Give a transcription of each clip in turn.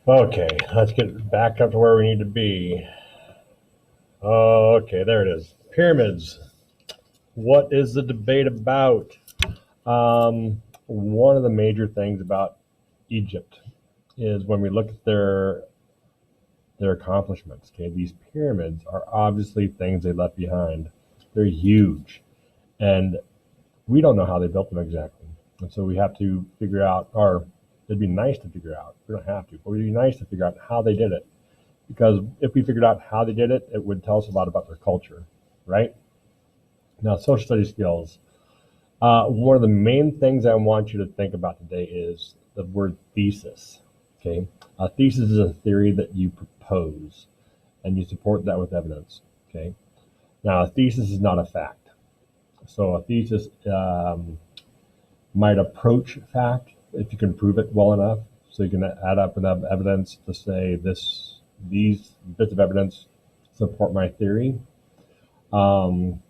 Okay, let's get back up to where we need to be. Okay, there it is. Pyramids. What is the debate about? One of the major things about Egypt is when we look at their accomplishments. Okay, these pyramids are obviously things they left behind. They're huge, and we don't know how they built them exactly. And so we have to figure out, or it'd be nice to figure out. We don't have to, but it'd be nice to figure out how they did it. Because if we figured out how they did it, it would tell us a lot about their culture, right? Now, social studies skills. One of the main things I want you to think about today is the word thesis. Okay, a thesis is a theory that you propose, and you support that with evidence. Okay, now a thesis is not a fact. So a thesis might approach fact if you can prove it well enough. So you can add up enough evidence to say these bits of evidence support my theory. Um,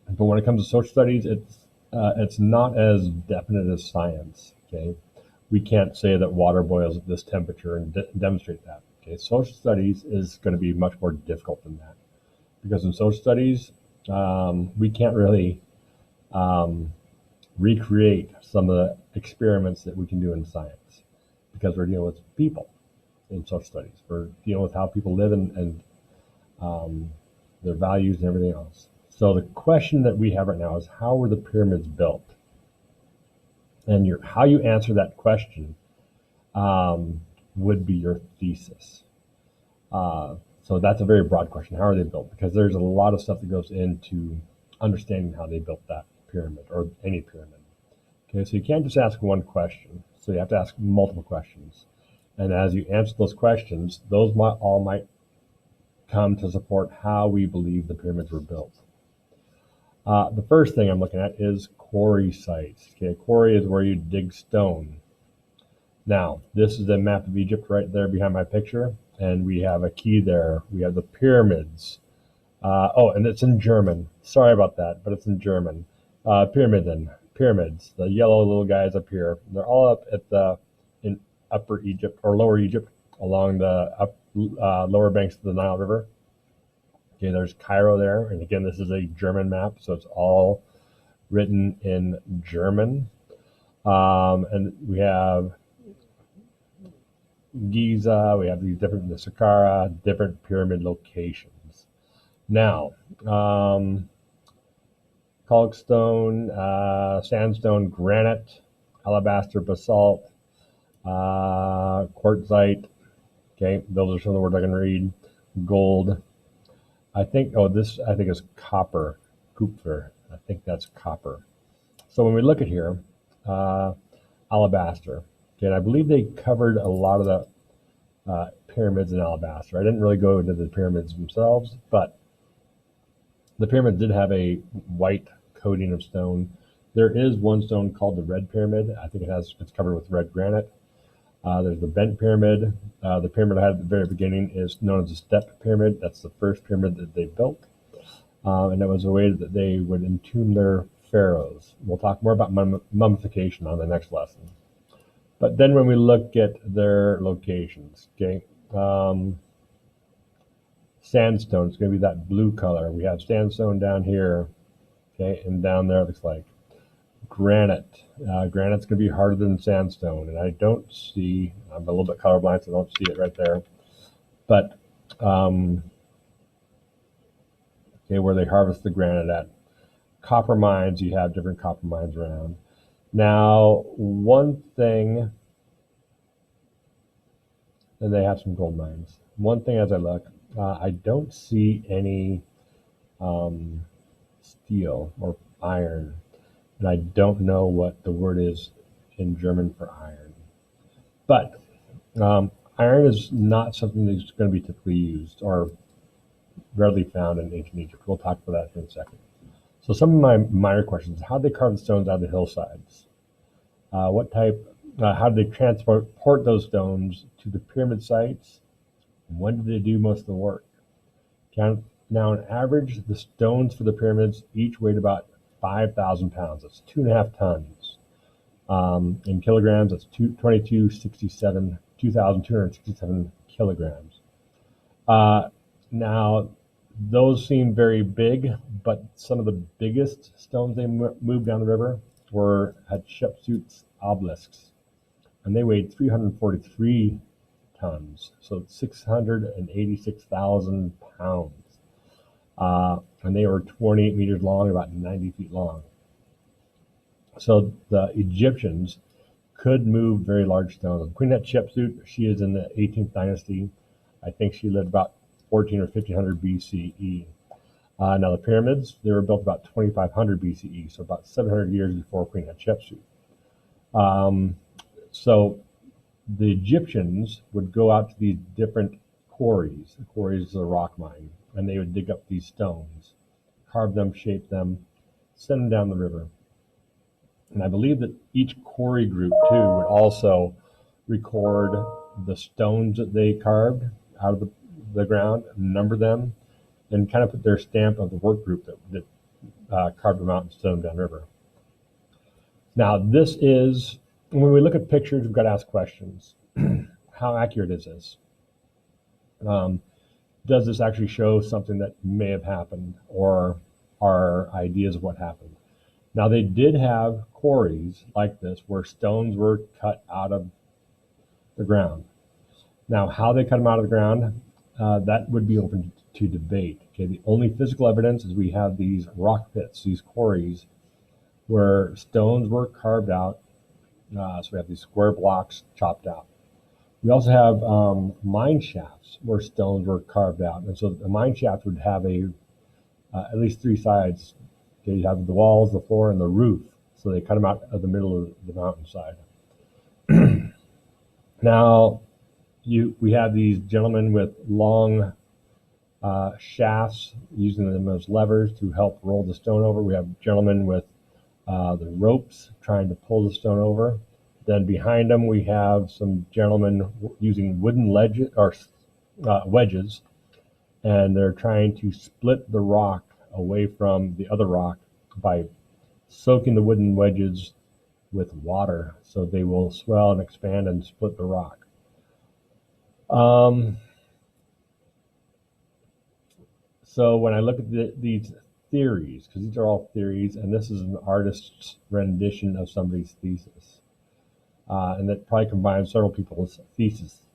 but when it comes to social studies, it's not as definite as science. Okay, we can't say that water boils at this temperature and demonstrate that. Okay, social studies is going to be much more difficult than that because in social studies, we can't really um, recreate some of the experiments that we can do in science because we're dealing with people in social studies. We're dealing with how people live and um, their values and everything else. So the question that we have right now is how were the pyramids built? And how you answer that question um, would be your thesis. Uh, so that's a very broad question. How are they built? Because there's a lot of stuff that goes into understanding how they built that pyramid or any pyramid. Okay, so you can't just ask one question. So you have to ask multiple questions. And as you answer those questions, those might come to support how we believe the pyramids were built. The first thing I'm looking at is quarry sites. Okay, a quarry is where you dig stone. Now, this is a map of Egypt right there behind my picture, and we have a key there. We have the pyramids. And it's in German. Sorry about that, but it's in German. Pyramids. The yellow little guys up here. They're all up in Upper Egypt or Lower Egypt, along the lower banks of the Nile River. Okay, there's Cairo there, and again, this is a German map, so it's all written in German. And we have Giza, we have the Saqqara, different pyramid locations. Now, caulkstone, sandstone, granite, alabaster, basalt, quartzite. Okay, those are some of the words I can read. Gold. I think is copper. Kupfer. I think that's copper. So when we look at here, uh, alabaster. Okay, and I believe they covered a lot of the pyramids in alabaster. I didn't really go into the pyramids themselves, but the pyramids did have a white coating of stone. There is one stone called the Red Pyramid. I think it's covered with red granite. There's the bent pyramid. The pyramid I had at the very beginning is known as the step pyramid. That's the first pyramid that they built. And it was a way that they would entomb their pharaohs. We'll talk more about mummification on the next lesson. But then when we look at their locations, okay, sandstone is going to be that blue color. We have sandstone down here, okay, and down there it looks like granite. Granite's going to be harder than sandstone, and I don't see. I'm a little bit colorblind, so I don't see it right there. But okay, where they harvest the granite at. Copper mines, you have different copper mines around. Now, one thing, and they have some gold mines. One thing as I look, I don't see any steel or iron, and I don't know what the word is in German for iron. But iron is not something that's going to be typically used or readily found in ancient Egypt. We'll talk about that in a second. So some of my minor questions: how did they carve the stones out of the hillsides? How did they transport those stones to the pyramid sites? When did they do most of the work? Now, on average, the stones for the pyramids each weighed about 5,000 pounds. That's 2.5 tons. In kilograms, that's 2267 2,267 kilograms. Now, those seem very big, but some of the biggest stones they moved down the river were Hatshepsut's obelisks, and they weighed 343 tons, so 686,000 pounds. And they were 28 meters long, about 90 feet long. So the Egyptians could move very large stones. Queen Hatshepsut, she is in the 18th dynasty. I think she lived about 14 or 1500 BCE. Now the pyramids, they were built about 2500 BCE, so about 700 years before Queen Hatshepsut. So the Egyptians would go out to these different quarries. The quarries is a rock mine, and they would dig up these stones, carve them, shape them, send them down the river. And I believe that each quarry group, too, would also record the stones that they carved out of the ground, number them, and kind of put their stamp of the work group that carved them out and sent them downriver. Now, this is, when we look at pictures, we've got to ask questions. How accurate is this? Does this actually show something that may have happened, or are ideas of what happened? Now, they did have quarries like this where stones were cut out of the ground. Now, how they cut them out of the ground, that would be open to debate. Okay, the only physical evidence is we have these rock pits, these quarries, where stones were carved out. So we have these square blocks chopped out. We also have mine shafts where stones were carved out, and so the mine shaft would have at least three sides. Okay, you have the walls, the floor, and the roof. So they cut them out of the middle of the mountainside. Now, we have these gentlemen with long shafts, using them as levers to help roll the stone over. We have gentlemen with the ropes trying to pull the stone over. Then behind them, we have some gentlemen using wooden wedges, and they're trying to split the rock away from the other rock by soaking the wooden wedges with water, so they will swell and expand and split the rock. So when I look at these theories, because these are all theories, and this is an artist's rendition of somebody's thesis, and that probably combines several people's theses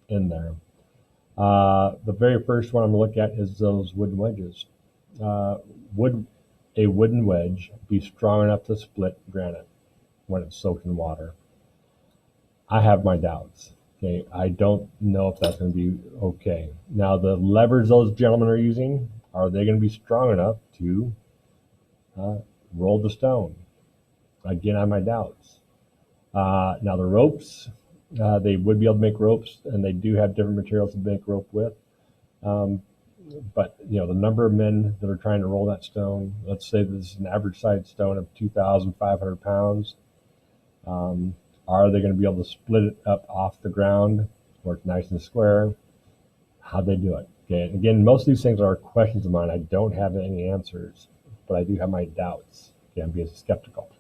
in there. The very first one I'm going to look at is those wooden wedges. Would a wooden wedge be strong enough to split granite when it's soaked in water? I have my doubts. Okay, I don't know if that's going to be okay. Now, the levers those gentlemen are using, are they going to be strong enough to roll the stone? Again, I have my doubts. Now, the ropes, they would be able to make ropes, and they do have different materials to make rope with. But, the number of men that are trying to roll that stone, let's say this is an average sized stone of 2,500 pounds. Are they going to be able to split it up off the ground where it's nice and square? How'd they do it? Okay. Again, most of these things are questions of mine. I don't have any answers, but I do have my doubts. Okay, I'm being skeptical.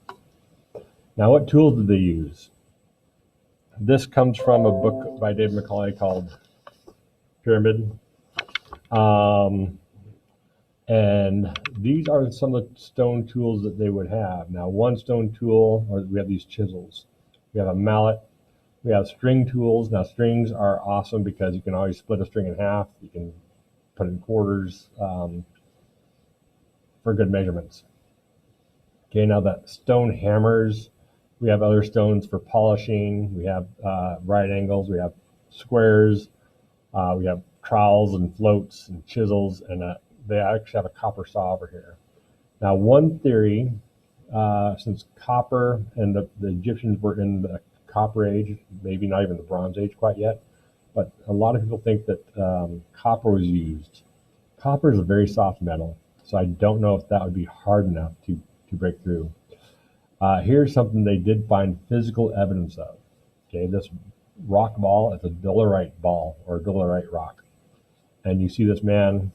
Now, what tools did they use? This comes from a book by David Macaulay called Pyramid. And these are some of the stone tools that they would have. Now, one stone tool, or we have these chisels. We have a mallet. We have string tools. Now, strings are awesome because you can always split a string in half. You can put it in quarters for good measurements. Okay, now the stone hammers. We have other stones for polishing. We have right angles. We have squares. We have trowels and floats and chisels, and they actually have a copper saw over here. Now, one theory, since copper and the Egyptians were in the Copper Age, maybe not even the Bronze Age quite yet, but a lot of people think that copper was used. Copper is a very soft metal, so I don't know if that would be hard enough to break through. Here's something they did find physical evidence of. Okay, this rock ball is a dolerite ball or dolerite rock. And you see this man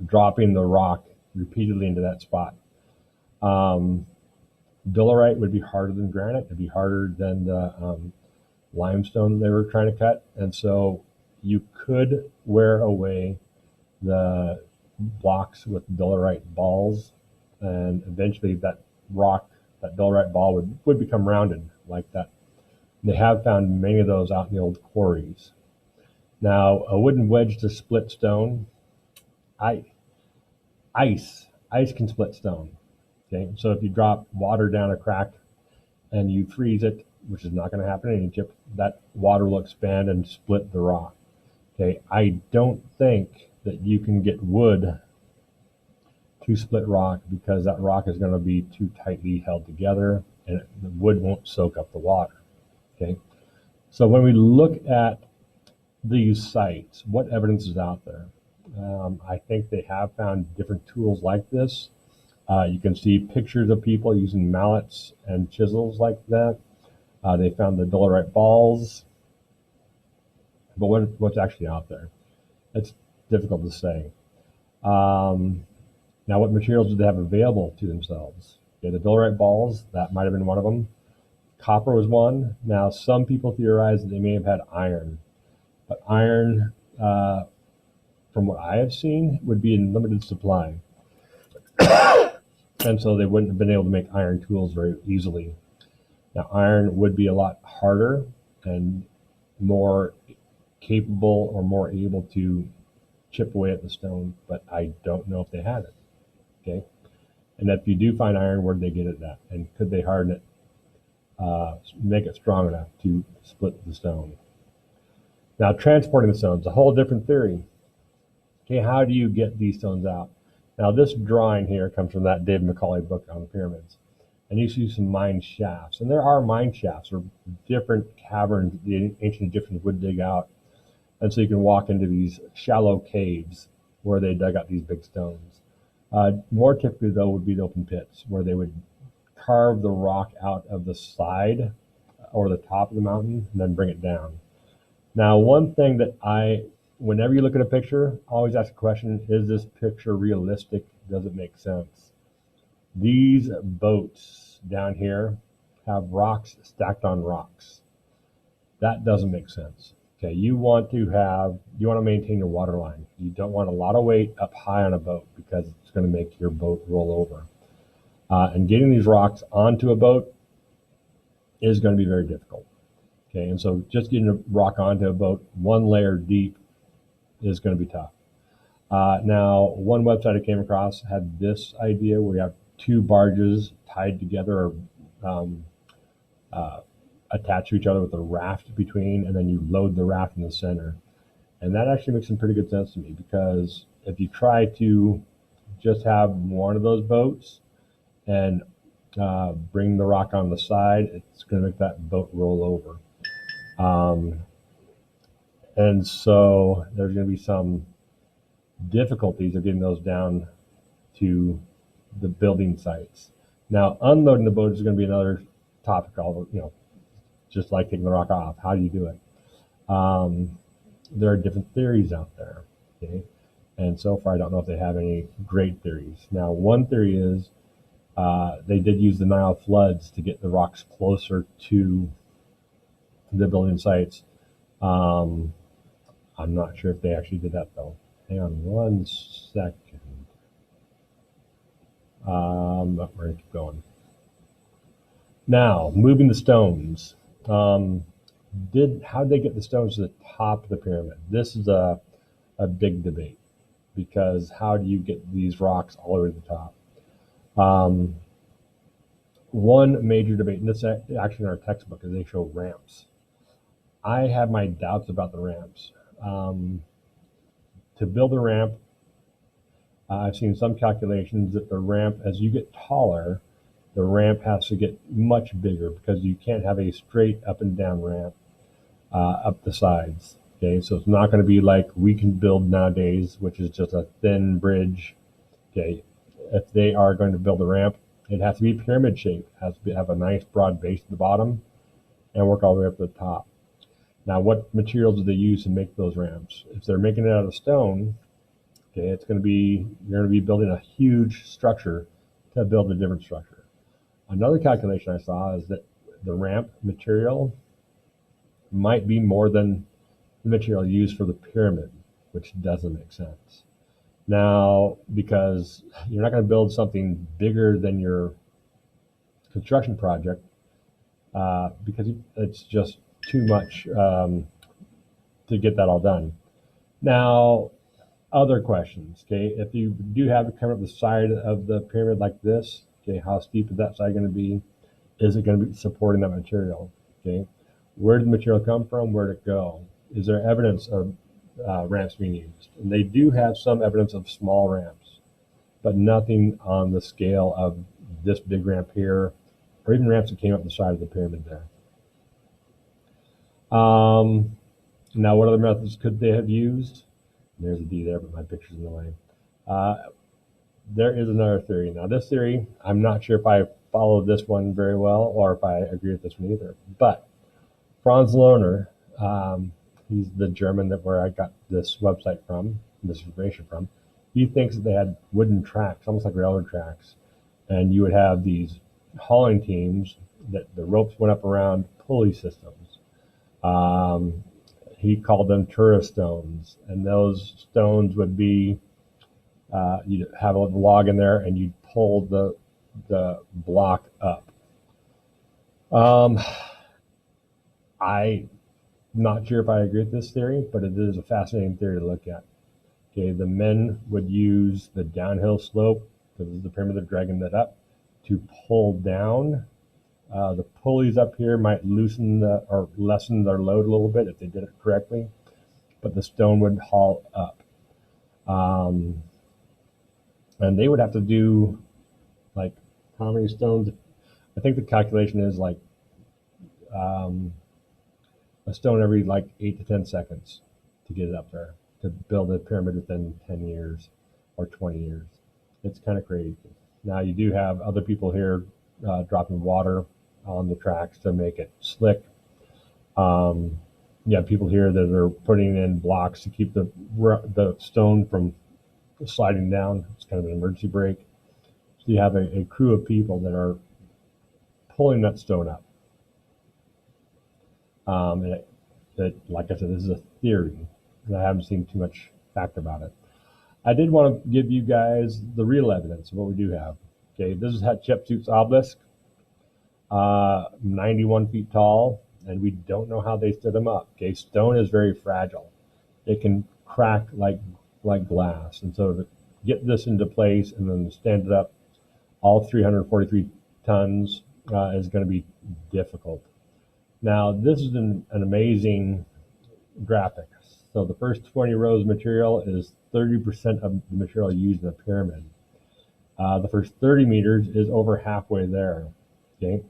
dropping the rock repeatedly into that spot. Dolerite would be harder than granite. It'd be harder than the limestone they were trying to cut. And so you could wear away the blocks with dolerite balls, and eventually that rock, that dolerite ball would become rounded like that. They have found many of those out in the old quarries. Now, a wooden wedge to split stone, I, ice can split stone. Okay, so if you drop water down a crack and you freeze it, which is not going to happen in Egypt, that water will expand and split the rock. Okay, I don't think that you can get wood to split rock because that rock is going to be too tightly held together and the wood won't soak up the water. Okay, so when we look at these sites, what evidence is out there? I think they have found different tools like this. You can see pictures of people using mallets and chisels like that. They found the dolerite balls, but what's actually out there? It's difficult to say. Now, what materials did they have available to themselves? Okay, the dolerite balls, that might have been one of them. Copper was one. Now, some people theorize that they may have had iron, but iron, from what I have seen, would be in limited supply. And so they wouldn't have been able to make iron tools very easily. Now, iron would be a lot harder and more capable or more able to chip away at the stone, but I don't know if they had it. Okay, and if you do find iron, where did they get it at? And could they harden it, make it strong enough to split the stone? Now, transporting the stones, a whole different theory. Okay, how do you get these stones out? Now, this drawing here comes from that David Macaulay book on the pyramids. And you see some mine shafts. And there are mine shafts or different caverns that the ancient Egyptians would dig out. And so you can walk into these shallow caves where they dug out these big stones. More typically, though, would be the open pits where they would carve the rock out of the side or the top of the mountain and then bring it down. Now, one thing that whenever you look at a picture, I always ask a question, is this picture realistic? Does it make sense? These boats down here have rocks stacked on rocks. That doesn't make sense. Okay, you want to maintain your water line. You don't want a lot of weight up high on a boat because it's going to make your boat roll over. And getting these rocks onto a boat is going to be very difficult. Okay, and so just getting a rock onto a boat one layer deep is going to be tough. Now, one website I came across had this idea where you have two barges tied together or attached to each other with a raft between, and then you load the raft in the center. And that actually makes some pretty good sense to me because if you try to just have one of those boats and bring the rock on the side, it's going to make that boat roll over. And so there's going to be some difficulties of getting those down to the building sites. Now, unloading the boat is going to be another topic, just like taking the rock off. How do you do it? There are different theories out there, okay? And so far, I don't know if they have any great theories. Now, one theory is they did use the Nile floods to get the rocks closer to the building sites. I'm not sure if they actually did that, though. Hang on one second. But we're going to keep going. Now, moving the stones. How did they get the stones to the top of the pyramid? This is a big debate because how do you get these rocks all the way to the top? One major debate, and this is actually in our textbook, is they show ramps. I have my doubts about the ramps. To build a ramp, I've seen some calculations that the ramp, as you get taller, the ramp has to get much bigger because you can't have a straight up and down ramp up the sides. Okay, so it's not going to be like we can build nowadays, which is just a thin bridge. Okay, if they are going to build a ramp, it has to be pyramid shaped. It has to have a nice broad base at the bottom and work all the way up to the top. Now, what materials do they use to make those ramps? If they're making it out of stone, okay, you're going to be building a huge structure to build a different structure. Another calculation I saw is that the ramp material might be more than the material used for the pyramid, which doesn't make sense. Now, because you're not going to build something bigger than your construction project, because it's just too much to get that all done. Now, other questions, okay? If you do have it come up the side of the pyramid like this, okay, how steep is that side going to be? Is it going to be supporting that material? Okay, where did the material come from? Where did it go? Is there evidence of ramps being used? And they do have some evidence of small ramps, but nothing on the scale of this big ramp here, or even ramps that came up the side of the pyramid there. Now, what other methods could they have used? There's a D there, but my picture's in the way. There is another theory. Now, this theory, I'm not sure if I follow this one very well or if I agree with this one either. But Franz Lohner, he's the German where I got this website from, this information from. He thinks that they had wooden tracks, almost like railroad tracks, and you would have these hauling teams that the ropes went up around pulley systems. He called them tourist stones, and those stones would be you'd have a log in there, and you'd pull the block up. I'm not sure if I agree with this theory, but it is a fascinating theory to look at. Okay, the men would use the downhill slope, because of the pyramid they're dragging that up, to pull down. The pulleys up here might loosen or lessen their load a little bit if they did it correctly, but the stone would haul up. And they would have to do like how many stones? I think the calculation is like a stone every like 8 to 10 seconds to get it up there, to build a pyramid within 10 years or 20 years. It's kind of crazy. Now you do have other people here dropping water on the tracks to make it slick. You have people here that are putting in blocks to keep the stone from sliding down. It's kind of an emergency brake. So you have a crew of people that are pulling that stone up. And like I said, this is a theory, and I haven't seen too much fact about it. I did want to give you guys the real evidence of what we do have. Okay, this is Hatshepsut's obelisk, 91 feet tall, and we don't know how they stood him up. Okay, stone is very fragile; it can crack like glass, and so to get this into place and then stand it up, all 343 tons, is going to be difficult. Now, this is an amazing graphic. So the first 20 rows of material is 30% of the material used in a pyramid. The first 30 meters is over halfway there. Okay,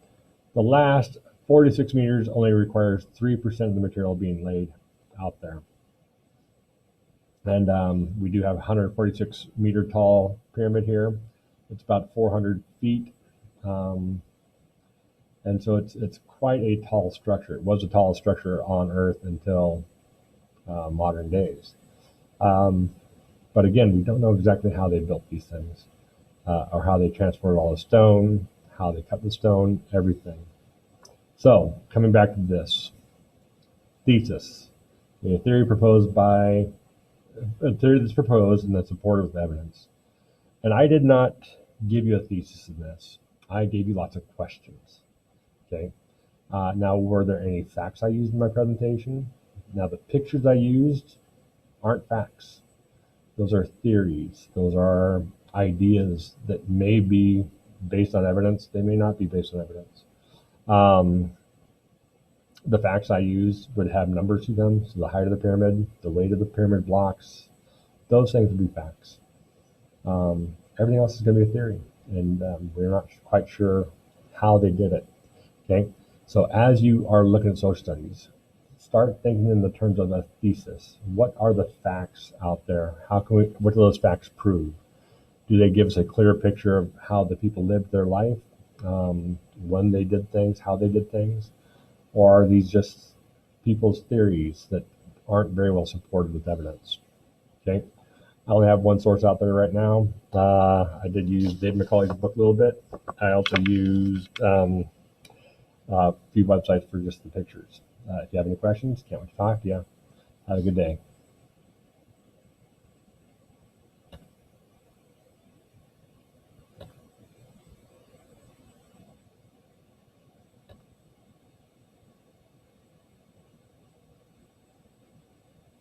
the last 46 meters only requires 3% of the material being laid out there. And we do have a 146 meter tall pyramid here. It's about 400 feet. And so it's quite a tall structure. It was the tallest structure on Earth until modern days. But again, we don't know exactly how they built these things, or how they transported all the stone, how they cut the stone, everything. So coming back to this thesis, a theory that's proposed and that's supported with evidence. And I did not give you a thesis in this. I gave you lots of questions. Okay. Now, were there any facts I used in my presentation? Now, the pictures I used aren't facts. Those are theories. Those are ideas that may be based on evidence. They may not be based on evidence. The facts I used would have numbers to them. So the height of the pyramid, the weight of the pyramid blocks, those things would be facts. Everything else is going to be a theory. And we're not quite sure how they did it. Okay, so as you are looking at social studies, start thinking in the terms of a thesis. What are the facts out there? What do those facts prove? Do they give us a clear picture of how the people lived their life, when they did things, how they did things? Or are these just people's theories that aren't very well supported with evidence? Okay, I only have one source out there right now. I did use Dave McCauley's book a little bit. I also used a few websites for just the pictures. If you have any questions, can't wait to talk to you. Have a good day.